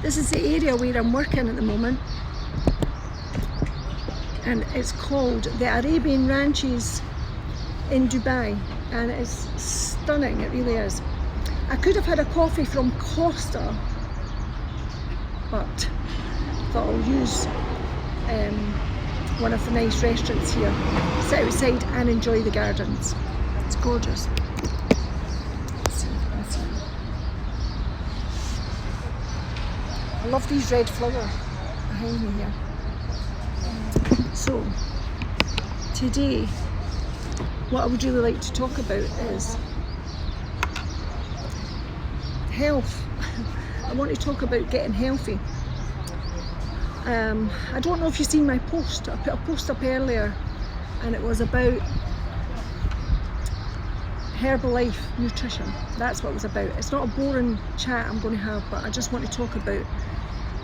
This is the area where I'm working at the moment, and it's called the Arabian Ranches in Dubai, and it's stunning, it really is. I could have had a coffee from Costa, but thought I'll use one of the nice restaurants here, sit outside and enjoy the gardens. It's gorgeous. Let's see if you can see. I love these red flowers behind me here. So today, what I would really like to talk about is health. I want to talk about getting healthy. I don't know if you've seen my post. I put a post up earlier and it was about Herbalife nutrition. That's what it was about. It's not a boring chat I'm going to have, but I just want to talk about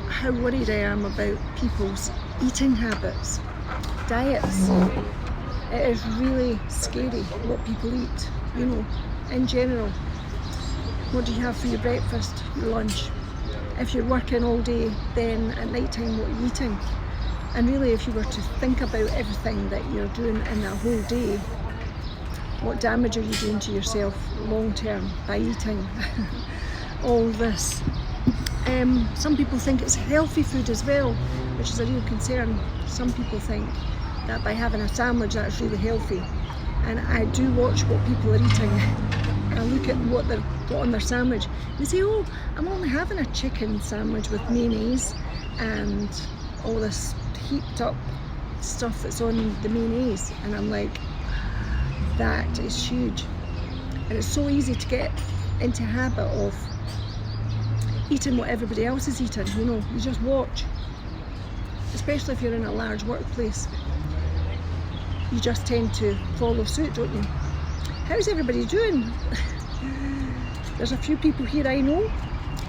how worried I am about people's eating habits, diets. It is really scary what people eat, you know, in general. What do you have for your breakfast, your lunch? If you're working all day, then at night time what are you eating? And really, if you were to think about everything that you're doing in that whole day, what damage are you doing to yourself long term by eating all this? Some people think it's healthy food as well, which is a real concern. Some people think that by having a sandwich that's really healthy. And I do watch what people are eating. I look at what they've got on their sandwich. They say, oh, I'm only having a chicken sandwich with mayonnaise and all this heaped up stuff that's on the mayonnaise. And I'm like, that is huge. And it's so easy to get into a habit of eating what everybody else is eating, you know, you just watch. Especially if you're in a large workplace. You just tend to follow suit, don't you? How's everybody doing? There's a few people here I know.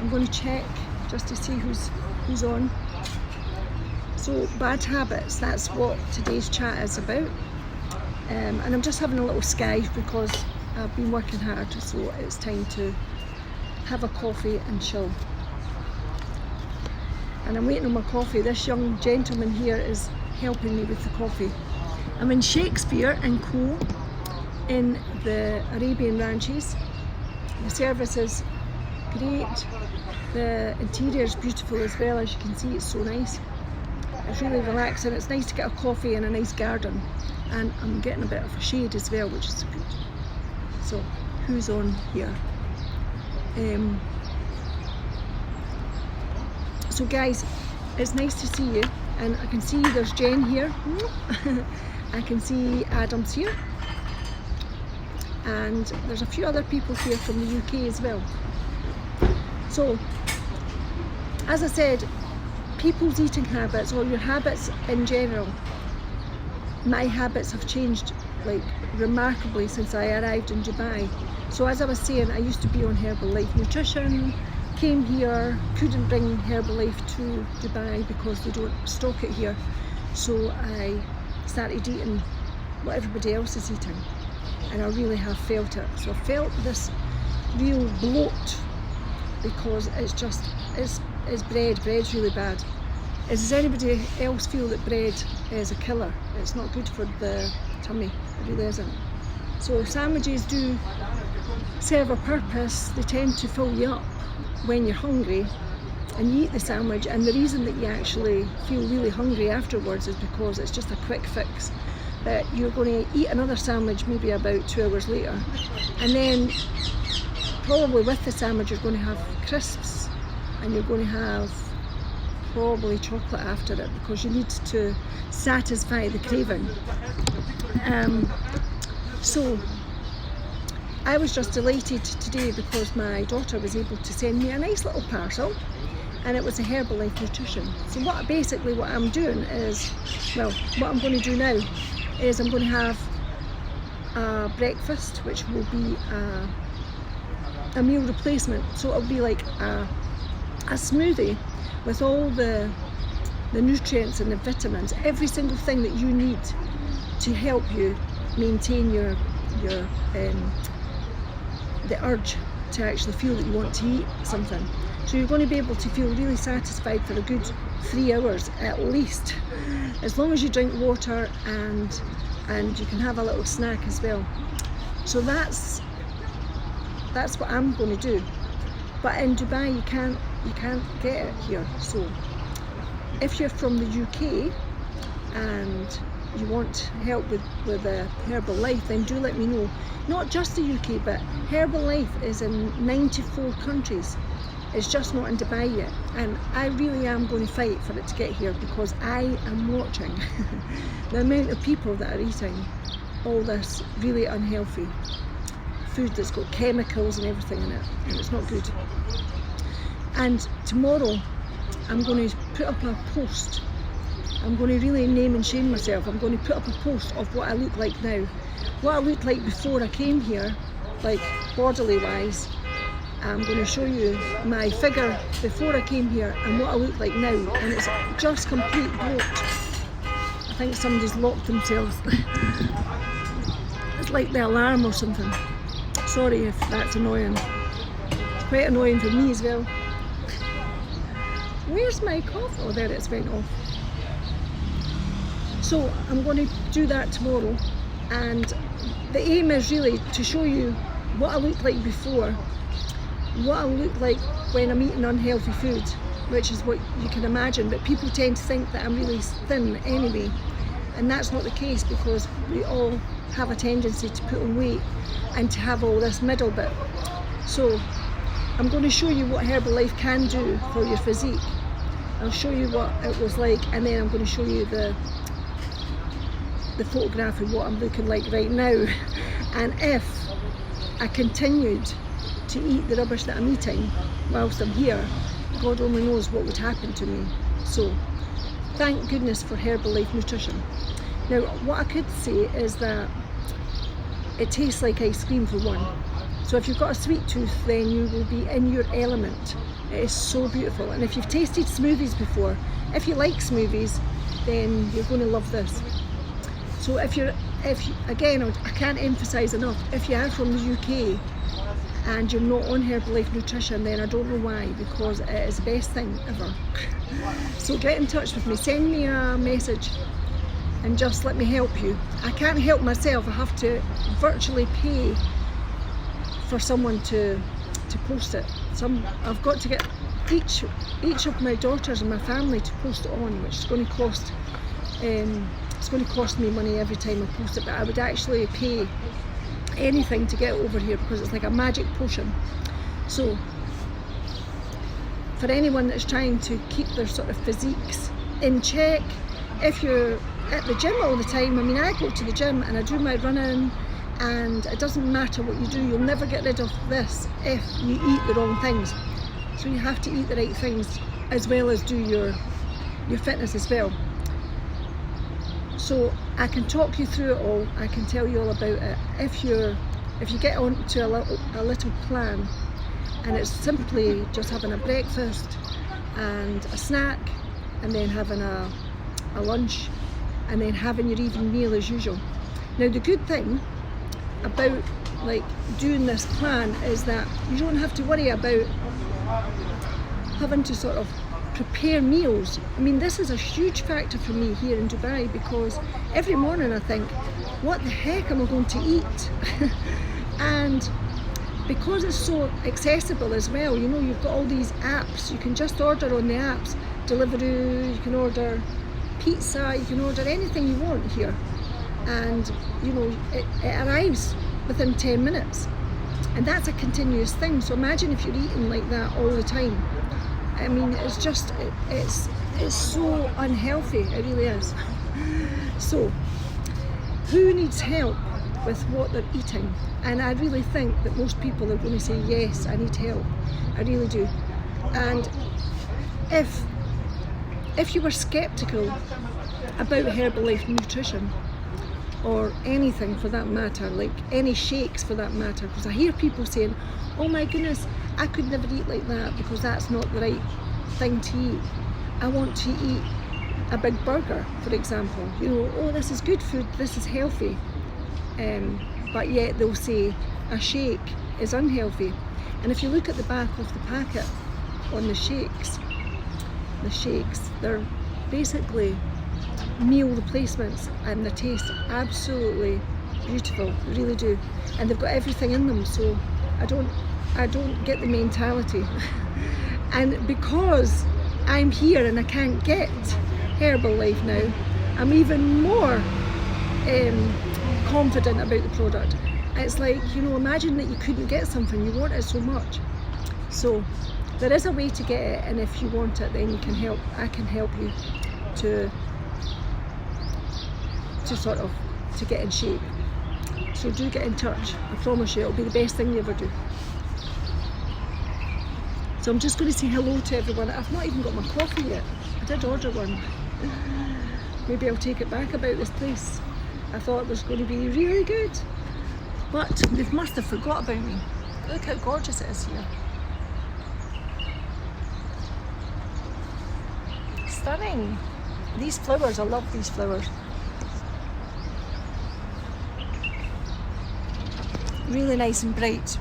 I'm going to check just to see who's on. So bad habits, that's what today's chat is about. And I'm just having a little Skype because I've been working hard, so it's time to have a coffee and chill. And I'm waiting on my coffee. This young gentleman here is helping me with the coffee. I'm in Shakespeare and Co. in the Arabian Ranches. The service is great. The interior is beautiful as well, as you can see. It's so nice. It's really relaxing. It's nice to get a coffee in a nice garden, and I'm getting a bit of a shade as well, which is good. So who's on here? So guys, it's nice to see you, and I can see there's Jen here. I can see Adam's here, and there's a few other people here from the UK as well. So as I said, people's eating habits, or your habits in general, my habits have changed like remarkably since I arrived in Dubai. So as I was saying, I used to be on Herbalife nutrition, came here, couldn't bring Herbalife to Dubai because they don't stock it here, so I started eating what everybody else is eating, and I really have felt it. So I felt this real bloat because it's just, it's bread's really bad. Does anybody else feel that bread is a killer? It's not good for the tummy, it really isn't. So sandwiches do serve a purpose. They tend to fill you up when you're hungry and you eat the sandwich, and the reason that you actually feel really hungry afterwards is because it's just a quick fix. But you're going to eat another sandwich maybe about 2 hours later, and then probably with the sandwich you're going to have crisps, and you're going to have probably chocolate after it because you need to satisfy the craving. So I was just delighted today because my daughter was able to send me a nice little parcel, and it was a Herbalife nutrition. So what I'm doing is, well, what I'm going to do now is I'm going to have a breakfast, which will be a meal replacement. So it'll be like a smoothie with all the nutrients and the vitamins, every single thing that you need to help you maintain your the urge to actually feel that you want to eat something. So you're going to be able to feel really satisfied for a good 3 hours at least, as long as you drink water and you can have a little snack as well. So that's what I'm going to do. But in Dubai you can't get it here. So if you're from the UK and you want help with Herbalife, then do let me know. Not just the UK, but Herbalife is in 94 countries. It's just not in Dubai yet, and I really am going to fight for it to get here, because I am watching the amount of people that are eating all this really unhealthy food that's got chemicals and everything in it, and it's not good. And tomorrow I'm going to put up a post. I'm going to really name and shame myself. I'm going to put up a post of what I look like now, what I looked like before I came here, like bodily wise. I'm going to show you my figure before I came here and what I look like now, and it's just complete bloat. I think somebody's locked themselves. It's like the alarm or something. Sorry if that's annoying. It's quite annoying for me as well. Where's my cough? Oh, there, it's went off. So I'm going to do that tomorrow, and the aim is really to show you what I looked like before, what I look like when I'm eating unhealthy food, which is what you can imagine, but people tend to think that I'm really thin anyway, and that's not the case, because we all have a tendency to put on weight and to have all this middle bit. So I'm going to show you what Herbalife can do for your physique. I'll show you what it was like, and then I'm going to show you the photograph of what I'm looking like right now. And if I continued to eat the rubbish that I'm eating whilst I'm here, God only knows what would happen to me. So thank goodness for Herbalife nutrition. Now what I could say is that it tastes like ice cream for one. So if you've got a sweet tooth, then you will be in your element. It is so beautiful. And if you've tasted smoothies before, if you like smoothies, then you're going to love this. So again, I can't emphasise enough, if you are from the UK and you're not on Herbalife nutrition, then I don't know why, because it is the best thing ever. So get in touch with me, send me a message and just let me help you. I can't help myself, I have to virtually pay for someone to post it. I've got to get each of my daughters and my family to post it on, which is going to cost it's going to cost me money every time I post it, but I would actually pay anything to get it over here, because it's like a magic potion. So for anyone that's trying to keep their sort of physiques in check, if you're at the gym all the time, I mean, I go to the gym and I do my running, and it doesn't matter what you do, you'll never get rid of this if you eat the wrong things. So you have to eat the right things as well as do your fitness as well. So I can talk you through it all, I can tell you all about it. If you get onto a little plan, and it's simply just having a breakfast and a snack, and then having a lunch, and then having your evening meal as usual. Now the good thing about like doing this plan is that you don't have to worry about having to sort of prepare meals. I mean, this is a huge factor for me here in Dubai, because every morning I think, what the heck am I going to eat? And because it's so accessible as well, you know, you've got all these apps, you can just order on the apps, Deliveroo, you can order pizza, you can order anything you want here, and you know, it arrives within 10 minutes, and that's a continuous thing. So imagine if you're eating like that all the time. I mean, it's just, it's so unhealthy, it really is. So who needs help with what they're eating? And I really think that most people are going to say, yes, I need help, I really do. And if you were skeptical about Herbalife nutrition, or anything for that matter, like any shakes for that matter, because I hear people saying, oh my goodness, I could never eat like that because that's not the right thing to eat. I want to eat a big burger, for example. You know, oh, this is good food, this is healthy. But yet they'll say a shake is unhealthy. And if you look at the back of the packet, on the shakes. The shakes, they're basically meal replacements and they taste absolutely beautiful, really do. And they've got everything in them, so I don't get the mentality. And because I'm here and I can't get Herbalife now, I'm even more confident about the product. It's like, you know, imagine that you couldn't get something, you want it so much. So there is a way to get it, and if you want it, then I can help you to get in shape. So do get in touch. I promise you it'll be the best thing you ever do. So I'm just going to say hello to everyone. I've not even got my coffee yet. I did order one. Maybe I'll take it back about this place. I thought it was going to be really good, but they must have forgot about me. Look how gorgeous it is here. Stunning. These flowers, I love these flowers. Really nice and bright.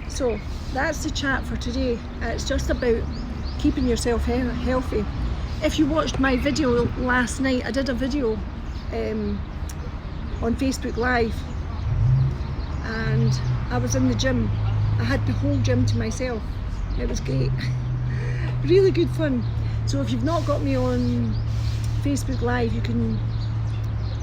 So that's the chat for today. It's just about keeping yourself healthy. If you watched my video last night, I did a video on Facebook Live, and I was in the gym. I had the whole gym to myself. It was great. Really good fun. So if you've not got me on Facebook Live, you can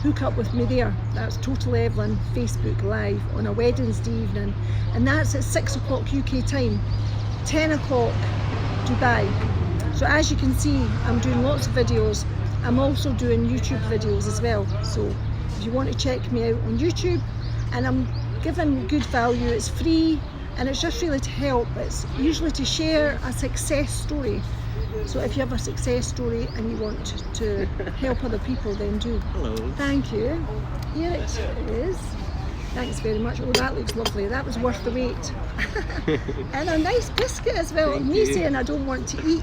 hook up with me there. That's Total Evelyn Facebook Live on a Wednesday evening, and that's at 6 o'clock UK time, 10 o'clock Dubai. So as you can see, I'm doing lots of videos. I'm also doing YouTube videos as well. So if you want to check me out on YouTube, and I'm giving good value, it's free, and it's just really to help. It's usually to share a success story. So if you have a success story and you want to help other people, then do. Hello. Thank you. Here it is. Thanks very much. Oh, that looks lovely. That was worth the wait. And a nice biscuit as well. Thank Me you. saying I don't want to eat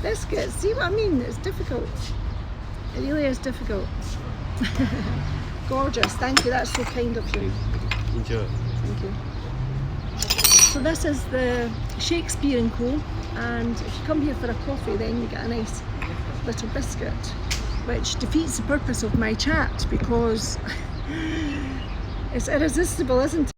biscuits. See what I mean? It's difficult. It really is difficult. Gorgeous. Thank you. That's so kind of you. Enjoy. Thank you. So this is the Shakespeare & Co. And if you come here for a coffee, then you get a nice little biscuit, which defeats the purpose of my chat because it's irresistible, isn't it?